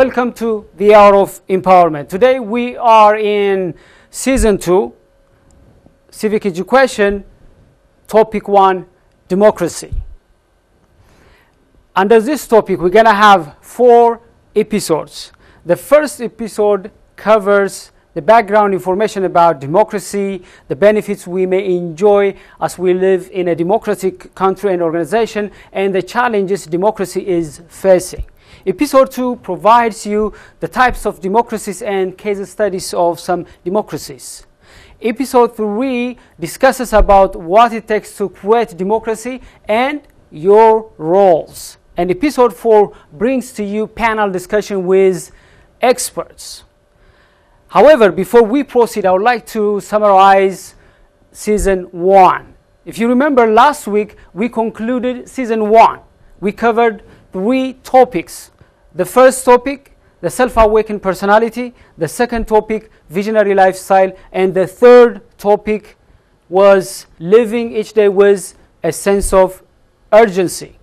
Welcome to the Hour of Empowerment. Today we are in Season 2, Civic Education, Topic 1, Democracy. Under this topic, we're going to have 4 episodes. The first episode covers the background information about democracy, the benefits we may enjoy as we live in a democratic country and organization, and the challenges democracy is facing. Episode 2 provides you the types of democracies and case studies of some democracies. Episode 3 discusses about what it takes to create democracy and your roles. And episode 4 brings to you panel discussion with experts. However, before we proceed, I would like to summarize Season 1. If you remember, last week we concluded Season 1. We covered 3 topics. The first topic, the self-awakened personality. The second topic, visionary lifestyle. And the third topic was living each day with a sense of urgency.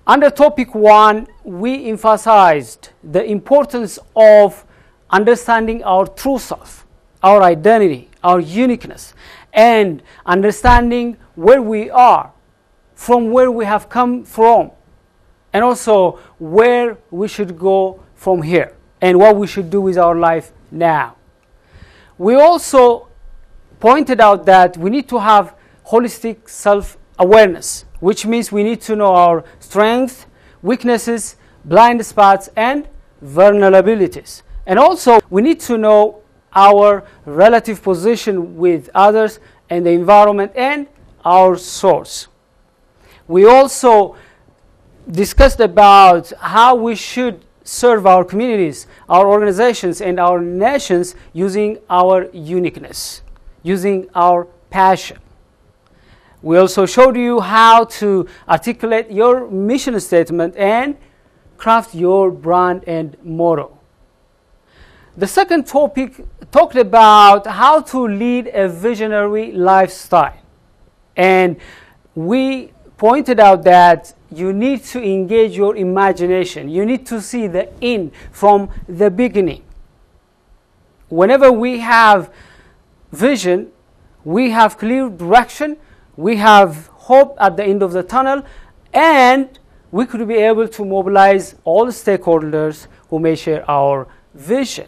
Under topic 1, we emphasized the importance of understanding our true self, our identity, our uniqueness, and understanding where we are, from where we have come from, and also where we should go from here, and what we should do with our life now. We also pointed out that we need to have holistic self-awareness, which means we need to know our strengths, weaknesses, blind spots, and vulnerabilities. And also, we need to know our relative position with others and the environment and our source. We also discussed about how we should serve our communities, our organizations, and our nations using our uniqueness, using our passion. We also showed you how to articulate your mission statement and craft your brand and motto. The second topic talked about how to lead a visionary lifestyle. And we pointed out that you need to engage your imagination. You need to see the end from the beginning. Whenever we have vision, we have clear direction, we have hope at the end of the tunnel, and we could be able to mobilize all the stakeholders who may share our vision.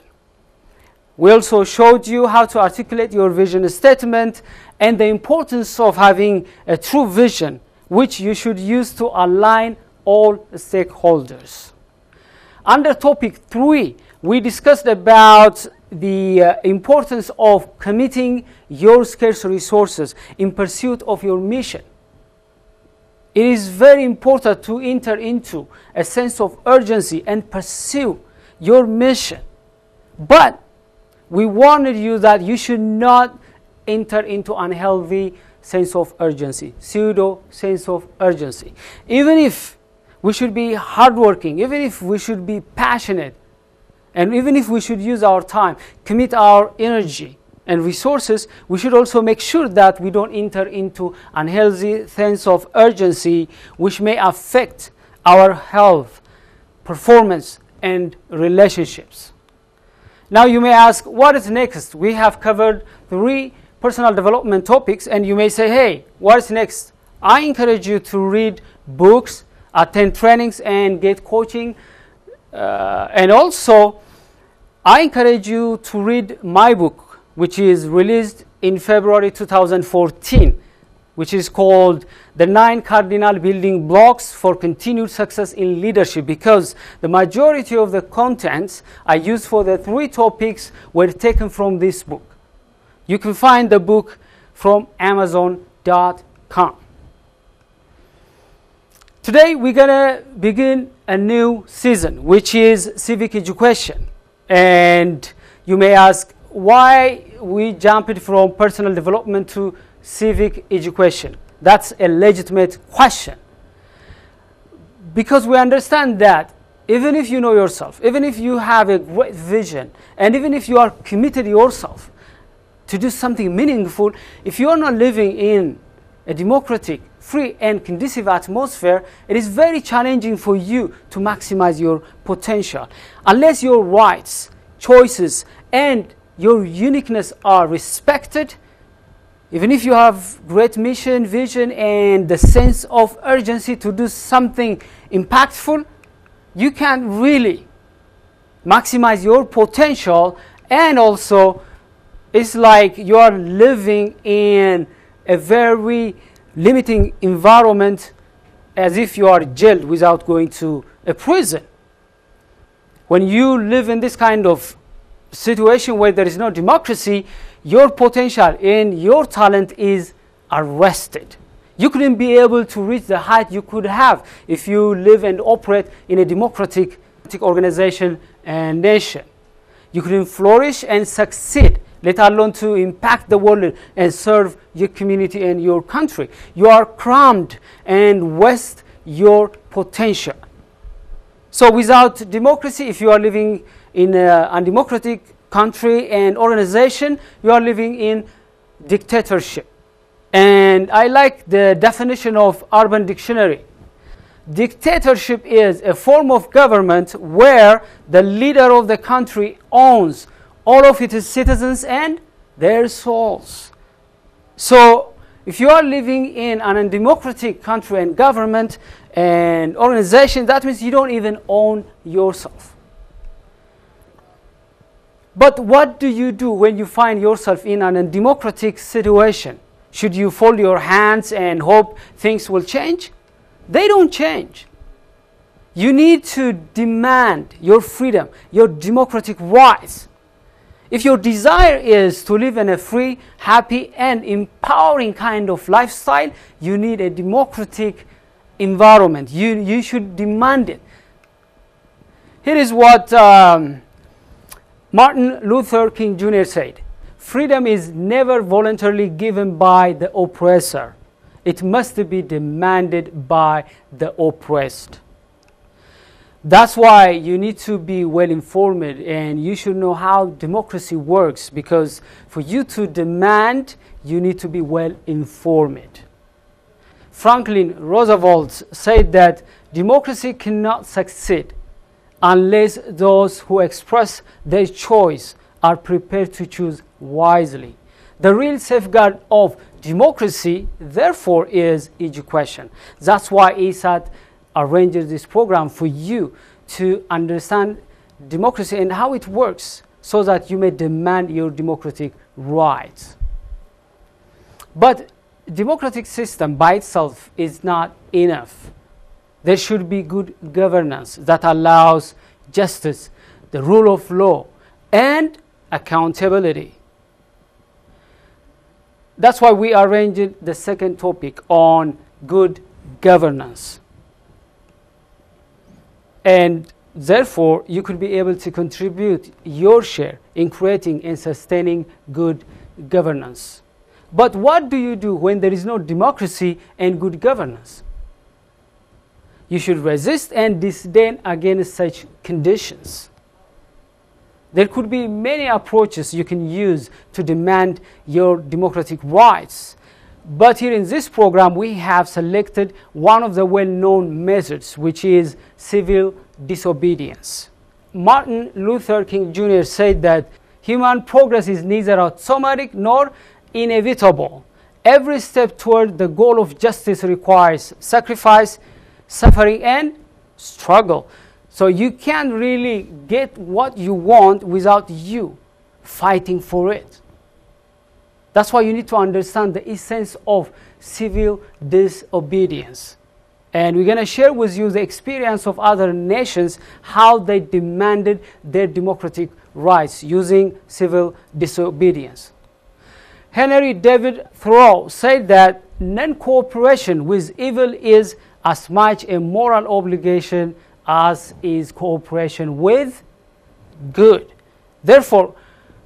We also showed you how to articulate your vision statement and the importance of having a true vision, which you should use to align all stakeholders. Under topic 3, we discussed about the importance of committing your scarce resources in pursuit of your mission. It is very important to enter into a sense of urgency and pursue your mission. But we warned you that you should not enter into unhealthy sense of urgency, pseudo sense of urgency. Even if we should be hardworking, even if we should be passionate, and even if we should use our time, commit our energy and resources, we should also make sure that we don't enter into unhealthy sense of urgency, which may affect our health, performance, and relationships. Now you may ask, what is next? We have covered 3 personal development topics, and you may say, hey, what is next? I encourage you to read books, attend trainings, and get coaching. And also, I encourage you to read my book, which is released in February 2014, which is called The 9 Cardinal Building Blocks for Continued Success in Leadership, because the majority of the contents I used for the 3 topics were taken from this book. You can find the book from Amazon.com. Today we're going to begin a new season, which is civic education. And you may ask why we jumped from personal development to civic education. That's a legitimate question. Because we understand that even if you know yourself, even if you have a great vision, and even if you are committed yourself to do something meaningful, if you are not living in a democratic, free and conducive atmosphere, it is very challenging for you to maximize your potential. Unless your rights, choices, and your uniqueness are respected, even if you have great mission, vision, and the sense of urgency to do something impactful, you can't really maximize your potential. And also, it's like you are living in a very limiting environment, as if you are jailed without going to a prison. When you live in this kind of situation where there is no democracy, your potential and your talent is arrested. You couldn't be able to reach the height you could have if you live and operate in a democratic organization and nation. You couldn't flourish and succeed, let alone to impact the world and serve your community and your country. You are crammed and waste your potential. So without democracy, if you are living in an undemocratic country and organization, you are living in dictatorship. And I like the definition of Urban Dictionary. Dictatorship is a form of government where the leader of the country owns all of its citizens and their souls. So if you are living in an undemocratic country and government and organization, that means you don't even own yourself. But what do you do when you find yourself in an undemocratic situation? Should you fold your hands and hope things will change? They don't change. You need to demand your freedom, your democratic rights. If your desire is to live in a free, happy, and empowering kind of lifestyle, you need a democratic environment. You should demand it. Here is what Martin Luther King Jr. said. Freedom is never voluntarily given by the oppressor. It must be demanded by the oppressed. That's why you need to be well informed, and you should know how democracy works, because for you to demand, you need to be well informed. Franklin Roosevelt said that democracy cannot succeed unless those who express their choice are prepared to choose wisely. The real safeguard of democracy, therefore, is education. That's why ESAT arranges this program for you to understand democracy and how it works, so that you may demand your democratic rights. But democratic system by itself is not enough. There should be good governance that allows justice, the rule of law, and accountability. That's why we arranged the second topic on good governance. And therefore, you could be able to contribute your share in creating and sustaining good governance. But what do you do when there is no democracy and good governance? You should resist and disdain against such conditions. There could be many approaches you can use to demand your democratic rights. But here in this program, we have selected one of the well-known methods, which is civil disobedience. Martin Luther King Jr. said that human progress is neither automatic nor inevitable. Every step toward the goal of justice requires sacrifice, suffering, and struggle. So you can't really get what you want without you fighting for it. That's why you need to understand the essence of civil disobedience. And we're going to share with you the experience of other nations, how they demanded their democratic rights using civil disobedience. Henry David Thoreau said that non-cooperation with evil is as much a moral obligation as is cooperation with good. Therefore,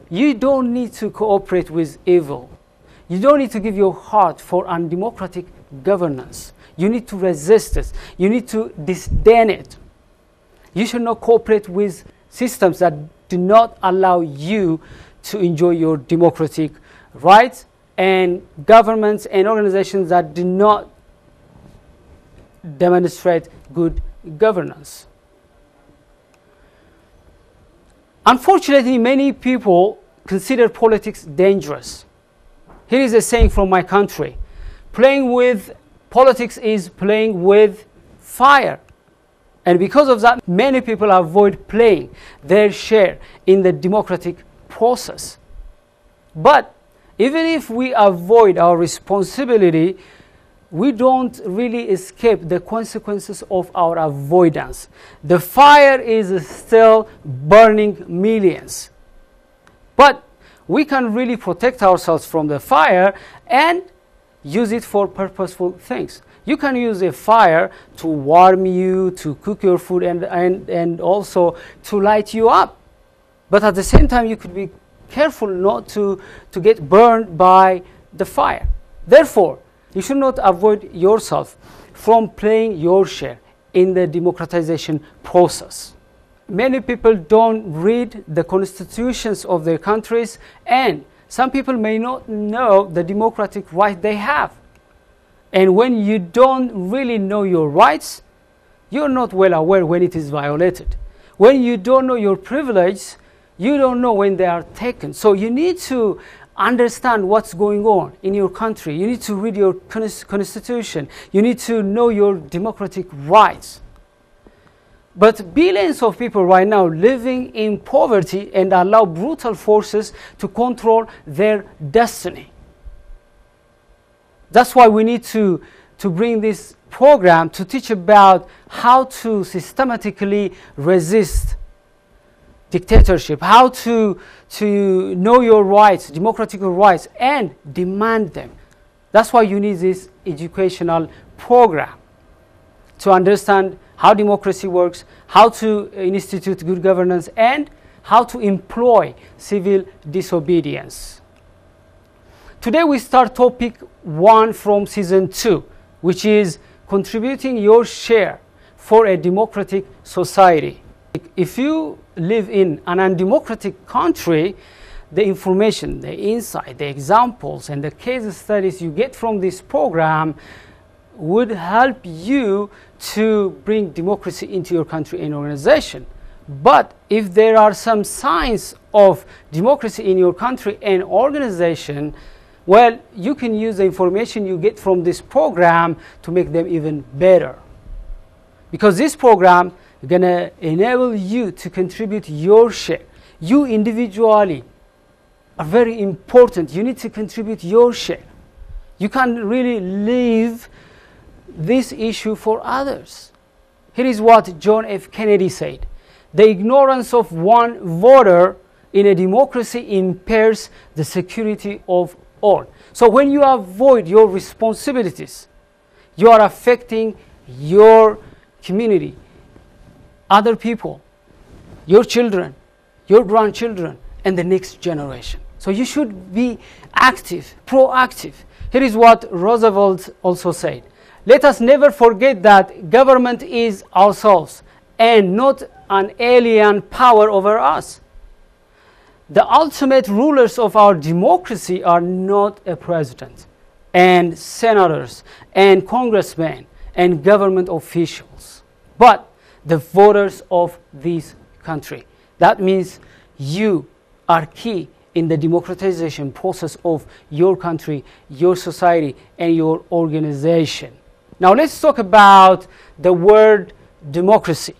you don't need to cooperate with evil. You don't need to give your heart for undemocratic governance. You need to resist it. You need to disdain it. You should not cooperate with systems that do not allow you to enjoy your democratic rights, and governments and organizations that do not demonstrate good governance. Unfortunately, many people consider politics dangerous. Here is a saying from my country: playing with politics is playing with fire. And because of that, many people avoid playing their share in the democratic process. But even if we avoid our responsibility, we don't really escape the consequences of our avoidance. The fire is still burning millions. But we can really protect ourselves from the fire and use it for purposeful things. You can use a fire to warm you, to cook your food, and also to light you up. But at the same time, you could be careful not to get burned by the fire. Therefore, you should not avoid yourself from playing your share in the democratization process. Many people don't read the constitutions of their countries, and some people may not know the democratic right they have. And when you don't really know your rights, you're not well aware when it is violated. When you don't know your privilege, you don't know when they are taken. So you need to understand what's going on in your country. You need to read your constitution. You need to know your democratic rights. But billions of people right now living in poverty and allow brutal forces to control their destiny. That's why we need to bring this program to teach about how to systematically resist dictatorship, how to know your rights, democratic rights, and demand them. That's why you need this educational program to understand how democracy works, how to institute good governance, and how to employ civil disobedience. Today we start topic 1 from season 2, which is contributing your share for a democratic society. If you live in an undemocratic country, the information, the insight, the examples, and the case studies you get from this program would help you to bring democracy into your country and organization. But if there are some signs of democracy in your country and organization, well, you can use the information you get from this program to make them even better. Because this program is going to enable you to contribute your share. You individually are very important. You need to contribute your share. You can't really leave this issue for others. Here is what John F. Kennedy said: "The ignorance of one voter in a democracy impairs the security of all." So when you avoid your responsibilities, you are affecting your community, other people, your children, your grandchildren, and the next generation. So you should be active, proactive. Here is what Roosevelt also said: "Let us never forget that government is ourselves and not an alien power over us. The ultimate rulers of our democracy are not a president and senators and congressmen and government officials, but the voters of this country." That means you are key in the democratization process of your country, your society, and your organization. Now let's talk about the word democracy.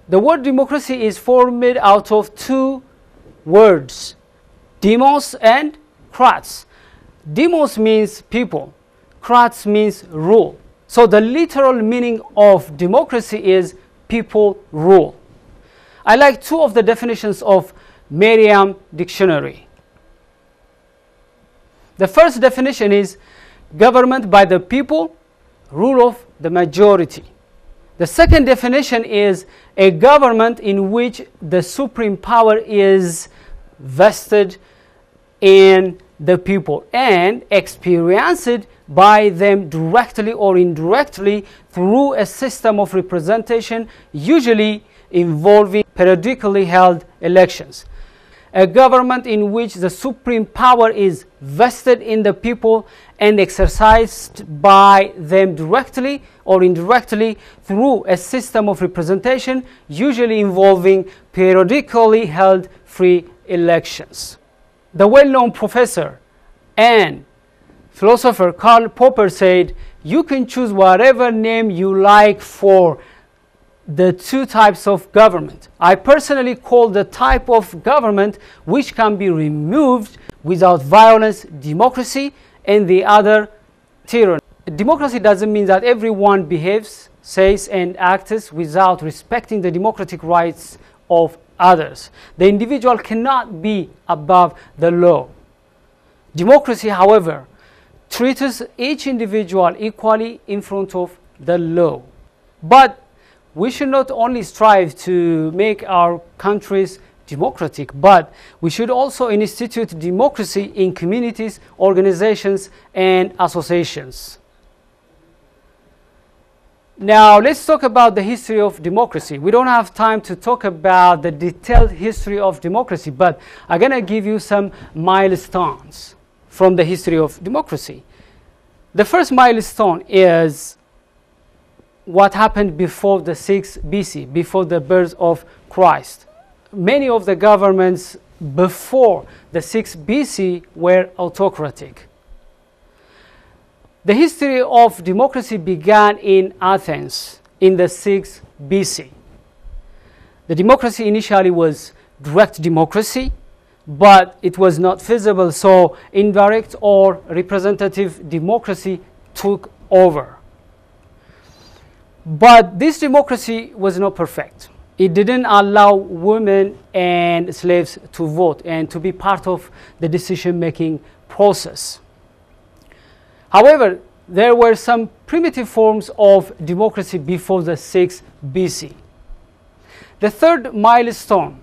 The word democracy is formed out of two words: demos and kratos. Demos means people, kratos means rule. So the literal meaning of democracy is people rule. I like two of the definitions of Merriam Dictionary. The first definition is government by the people, rule of the majority. The second definition is a government in which the supreme power is vested in the people and experienced by them directly or indirectly through a system of representation, usually involving periodically held elections. a government in which the supreme power is vested in the people and exercised by them directly or indirectly through a system of representation, usually involving periodically held free elections. The well-known professor and philosopher Karl Popper said, "You can choose whatever name you like for the two types of government. I personally call the type of government which can be removed without violence democracy, and the other tyranny." Democracy doesn't mean that everyone behaves, says, and acts without respecting the democratic rights of others. The individual cannot be above the law. Democracy, however, treats each individual equally in front of the law. But we should not only strive to make our countries democratic, but we should also institute democracy in communities, organizations, and associations. Now, let's talk about the history of democracy. We don't have time to talk about the detailed history of democracy, but I'm going to give you some milestones from the history of democracy. The first milestone is what happened before the 6th BC, before the birth of Christ. Many of the governments before the 6th BC were autocratic. The history of democracy began in Athens in the 6th BC. The democracy initially was direct democracy, but it was not feasible, so indirect or representative democracy took over. But this democracy was not perfect. It didn't allow women and slaves to vote and to be part of the decision-making process. However, there were some primitive forms of democracy before the 6th BC. The third milestone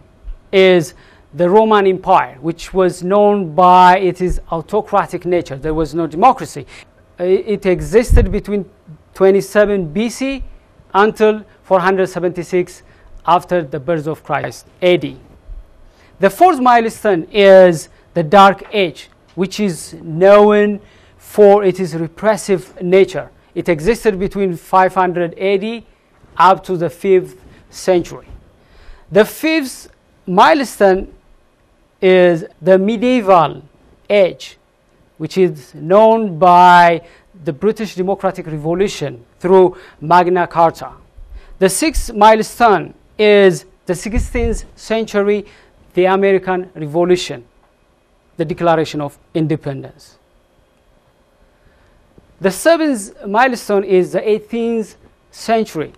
is the Roman Empire, which was known by its autocratic nature. There was no democracy. It existed between 27 BC until 476 after the birth of Christ, AD. The fourth milestone is the Dark Age, which is known for its repressive nature. It existed between 500 AD up to the 5th century. The fifth milestone is the medieval age, which is known by the British Democratic Revolution through Magna Carta. The sixth milestone is the 16th century, the American Revolution, the Declaration of Independence. The seventh milestone is the 18th century,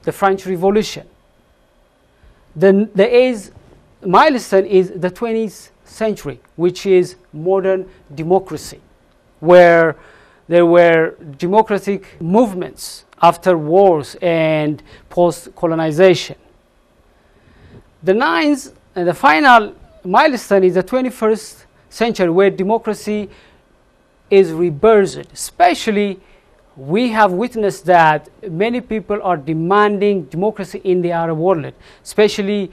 the French Revolution. The eighth milestone is the 20th century, which is modern democracy, where there were democratic movements after wars and post-colonization. The ninth and the final milestone is the 21st century, where democracy is rebirthed. Especially, we have witnessed that many people are demanding democracy in the Arab world. Especially,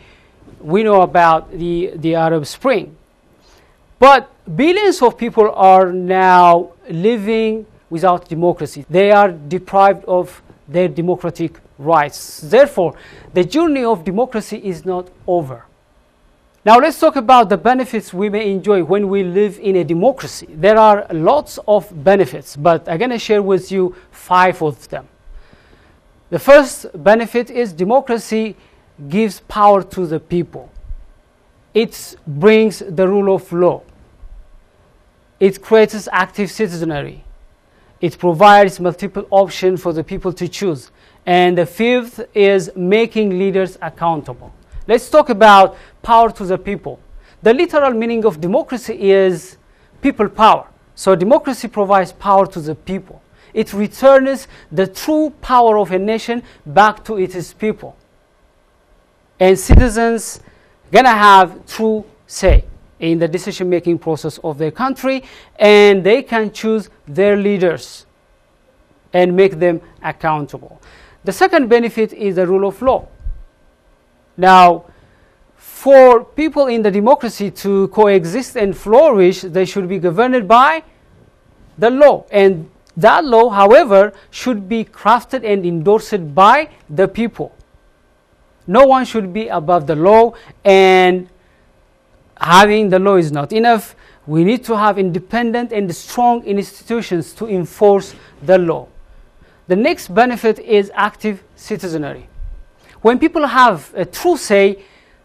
we know about the Arab Spring. But billions of people are now living without democracy. They are deprived of their democratic rights. Therefore, the journey of democracy is not over. Now let's talk about the benefits we may enjoy when we live in a democracy. There are lots of benefits, but I'm going to share with you 5 of them. The first benefit is democracy gives power to the people. It brings the rule of law. It creates active citizenry. It provides multiple options for the people to choose. And the fifth is making leaders accountable. Let's talk about power to the people. The literal meaning of democracy is people power. So democracy provides power to the people. It returns the true power of a nation back to its people. And citizens gonna have true say in the decision-making process of their country, and they can choose their leaders and make them accountable. The second benefit is the rule of law. Now, for people in the democracy to coexist and flourish, they should be governed by the law. And that law, however, should be crafted and endorsed by the people. No one should be above the law, and having the law is not enough. We need to have independent and strong institutions to enforce the law. The next benefit is active citizenry. When people have a true say,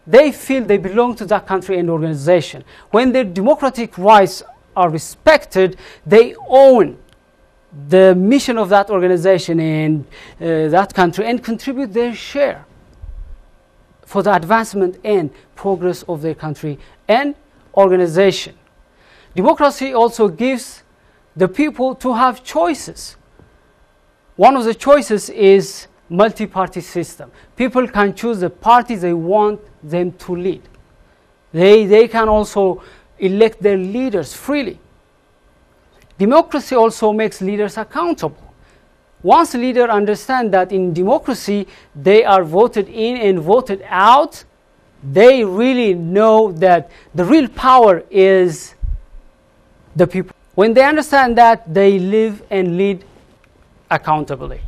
they feel they belong to that country and organization. When their democratic rights are respected, they own the mission of that organization and that country and contribute their share for the advancement and progress of their country and organization. Democracy also gives the people to have choices. One of the choices is multi-party system. People can choose the party they want them to lead. They can also elect their leaders freely. Democracy also makes leaders accountable. Once leaders understand that in democracy they are voted in and voted out, they really know that the real power is the people. When they understand that, they live and lead accountably.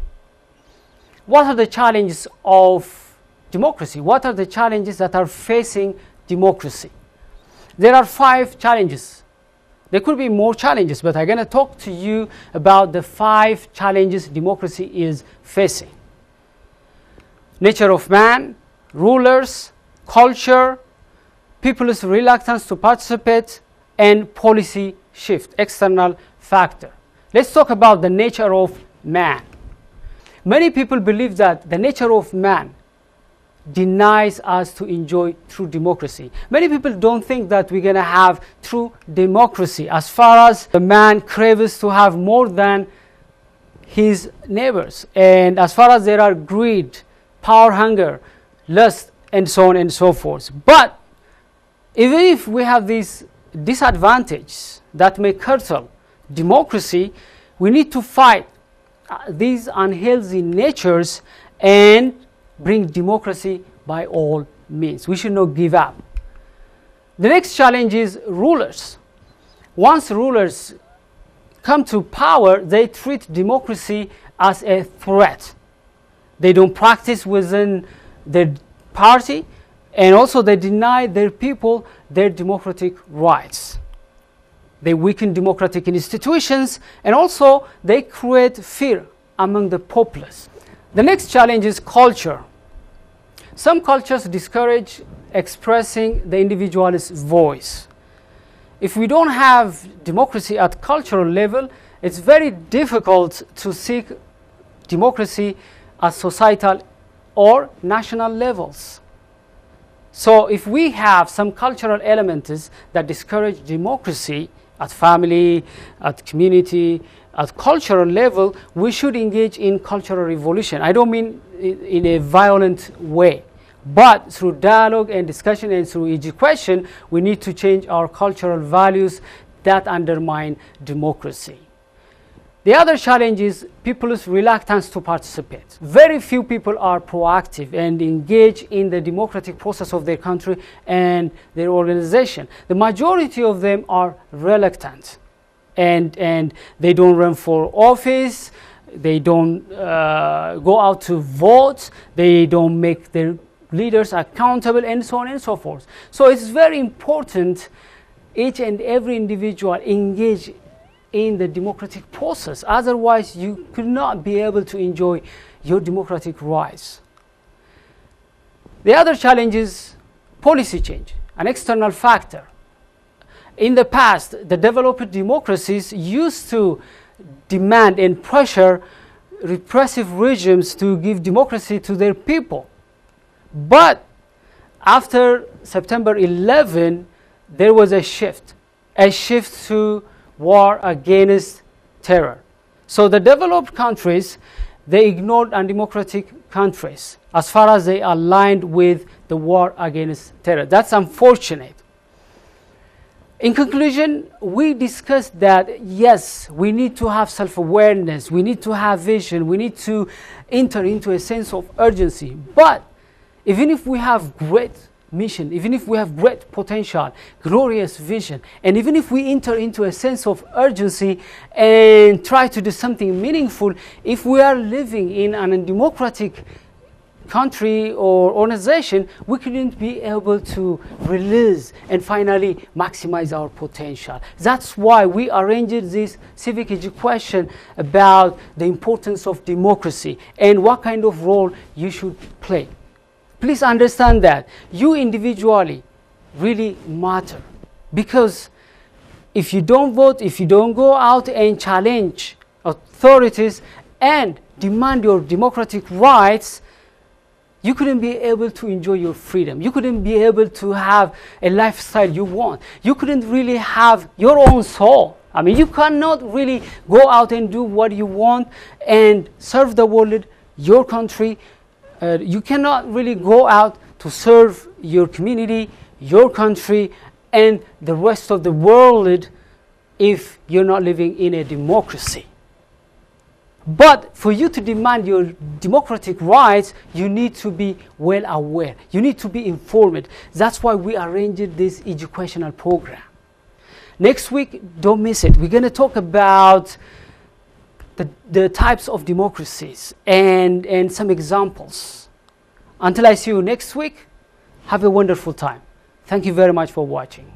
What are the challenges of democracy? What are the challenges that are facing democracy? There are 5 challenges. There could be more challenges, but I'm going to talk to you about the 5 challenges democracy is facing. Nature of man, rulers, culture, people's reluctance to participate, and policy shift, external factor. Let's talk about the nature of man. Many people believe that the nature of man denies us to enjoy true democracy. Many people don't think that we're going to have true democracy as far as the man craves to have more than his neighbors, and as far as there are greed, power hunger, lust, and so on and so forth. But even if we have these disadvantages that may curtail democracy, we need to fight these unhealthy natures and bring democracy by all means. We should not give up. The next challenge is rulers. Once rulers come to power, they treat democracy as a threat. They don't practice within their party, and also they deny their people their democratic rights. They weaken democratic institutions, and also they create fear among the populace. The next challenge is culture. Some cultures discourage expressing the individual's voice. If we don't have democracy at cultural level, it's very difficult to seek democracy at societal or national levels. So if we have some cultural elements that discourage democracy at family, at community, at cultural level, we should engage in cultural revolution. I don't mean in a violent way, but through dialogue and discussion and through education, we need to change our cultural values that undermine democracy. The other challenge is people's reluctance to participate. Very few people are proactive and engage in the democratic process of their country and their organization. The majority of them are reluctant, and they don't run for office, they don't go out to vote, they don't make their leaders accountable, and so on and so forth. So it's very important each and every individual engage in the democratic process. Otherwise, you could not be able to enjoy your democratic rights. The other challenge is policy change, an external factor. In the past, the developed democracies used to demand and pressure repressive regimes to give democracy to their people. But after September 11, there was a shift to war against terror. So the developed countries, they ignored undemocratic countries as far as they aligned with the war against terror. That's unfortunate. In conclusion, we discussed that yes, we need to have self-awareness, we need to have vision, we need to enter into a sense of urgency. But even if we have great mission, even if we have great potential, glorious vision, and even if we enter into a sense of urgency and try to do something meaningful, if we are living in an undemocratic country or organization, we couldn't be able to release and finally maximize our potential. That's why we arranged this civic education about the importance of democracy and what kind of role you should play. Please understand that you individually really matter, because if you don't vote, if you don't go out and challenge authorities and demand your democratic rights, you couldn't be able to enjoy your freedom. You couldn't be able to have a lifestyle you want. You couldn't really have your own soul. I mean, you cannot really go out and do what you want and serve the world, your country. You cannot really go out to serve your community, your country, and the rest of the world if you're not living in a democracy. But for you to demand your democratic rights, you need to be well aware. You need to be informed. That's why we arranged this educational program. Next week, don't miss it. We're going to talk about the types of democracies and some examples. Until I see you next week, have a wonderful time. Thank you very much for watching.